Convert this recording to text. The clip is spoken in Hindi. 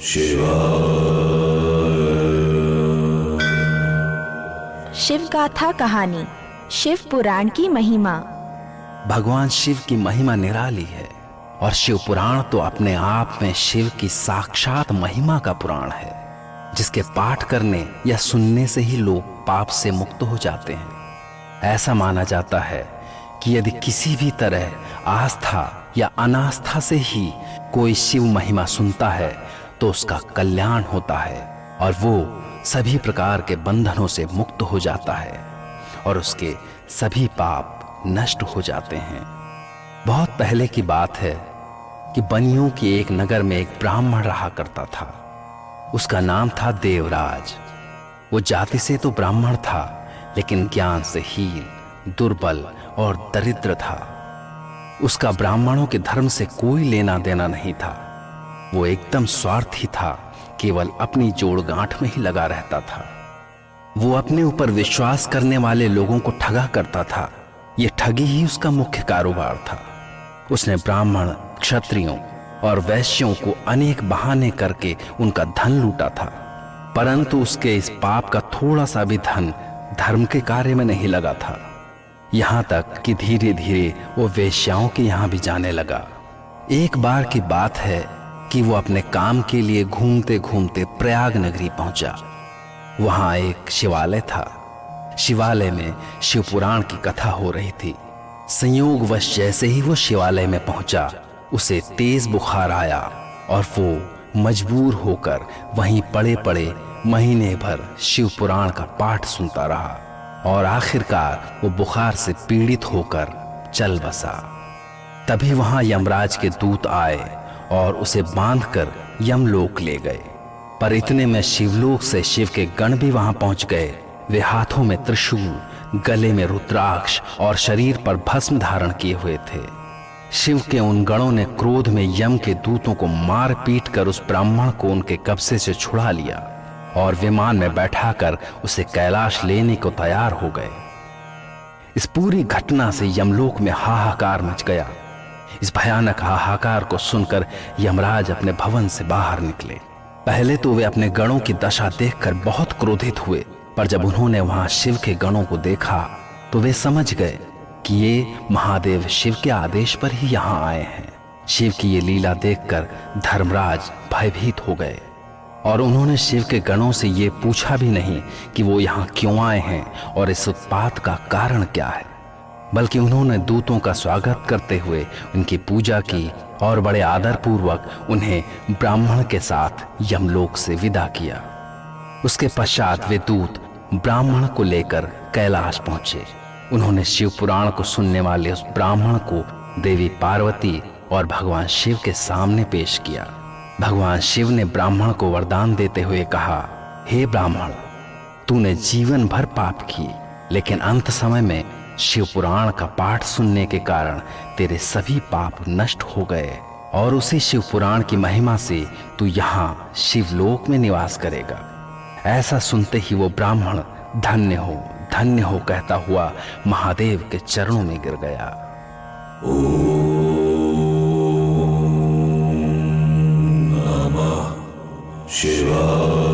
शिव गाथा कहानी। शिव पुराण की महिमा। भगवान शिव की महिमा निराली है और शिव पुराण तो अपने आप में शिव की साक्षात महिमा का पुराण है, जिसके पाठ करने या सुनने से ही लोग पाप से मुक्त हो जाते हैं। ऐसा माना जाता है कि यदि किसी भी तरह आस्था या अनास्था से ही कोई शिव महिमा सुनता है तो उसका कल्याण होता है और वो सभी प्रकार के बंधनों से मुक्त हो जाता है और उसके सभी पाप नष्ट हो जाते हैं। बहुत पहले की बात है कि बनियों के एक नगर में एक ब्राह्मण रहा करता था। उसका नाम था देवराज। वो जाति से तो ब्राह्मण था, लेकिन ज्ञान से हीन, दुर्बल और दरिद्र था। उसका ब्राह्मणों के धर्म से कोई लेना देना नहीं था। वो एकदम स्वार्थी था, केवल अपनी जोड़ गांठ में ही लगा रहता था। वो अपने ऊपर विश्वास करने वाले लोगों को ठगा करता था। ये ठगी ही उसका मुख्य कारोबार था। उसने ब्राह्मण, क्षत्रियों और वैश्यों को अनेक बहाने करके उनका धन लूटा था, परंतु उसके इस पाप का थोड़ा सा भी धन धर्म के कार्य में नहीं लगा था। यहां तक कि धीरे धीरे वो वेश्याओं के यहां भी जाने लगा। एक बार की बात है कि वो अपने काम के लिए घूमते घूमते प्रयाग नगरी पहुंचा। वहां एक शिवालय था। शिवालय में शिव पुराण की कथा हो रही थी। संयोगवश जैसे ही वो शिवालय में पहुंचा, उसे तेज बुखार आया और वो मजबूर होकर वहीं पड़े पड़े महीने भर शिव पुराण का पाठ सुनता रहा और आखिरकार वो बुखार से पीड़ित होकर चल बसा। तभी वहां यमराज के दूत आए और उसे बांधकर यमलोक ले गए। पर इतने में शिवलोक से शिव के गण भी वहां पहुंच गए। वे हाथों में त्रिशूल, गले में रुद्राक्ष और शरीर पर भस्म धारण किए हुए थे। शिव के उन गणों ने क्रोध में यम के दूतों को मार पीट कर उस ब्राह्मण को उनके कब्जे से छुड़ा लिया और विमान में बैठाकर उसे कैलाश लेने को तैयार हो गए। इस पूरी घटना से यमलोक में हाहाकार मच गया। इस भयानक हाहाकार को सुनकर यमराज अपने भवन से बाहर निकले। पहले तो वे अपने गणों की दशा देखकर बहुत क्रोधित हुए, पर जब उन्होंने वहां शिव के गणों को देखा तो वे समझ गए कि ये महादेव शिव के आदेश पर ही यहाँ आए हैं। शिव की ये लीला देखकर धर्मराज भयभीत हो गए और उन्होंने शिव के गणों से ये पूछा भी नहीं कि वो यहाँ क्यों आए हैं और इस उत्पात का कारण क्या है, बल्कि उन्होंने दूतों का स्वागत करते हुए उनकी पूजा की और बड़े आदर पूर्वक उन्हें ब्राह्मण के साथ यमलोक से विदा किया। उसके पश्चात वे दूत ब्राह्मण को लेकर कैलाश पहुंचे। उन्होंने शिव पुराण को सुनने वाले उस ब्राह्मण को देवी पार्वती और भगवान शिव के सामने पेश किया। भगवान शिव ने ब्राह्मण को वरदान देते हुए कहा, हे ब्राह्मण, तूने जीवन भर पाप किए, लेकिन अंत समय में शिव पुराण का पाठ सुनने के कारण तेरे सभी पाप नष्ट हो गए और उसी शिव पुराण की महिमा से तू यहाँ शिवलोक में निवास करेगा। ऐसा सुनते ही वो ब्राह्मण धन्य हो कहता हुआ महादेव के चरणों में गिर गया। ओम नमः शिवाय।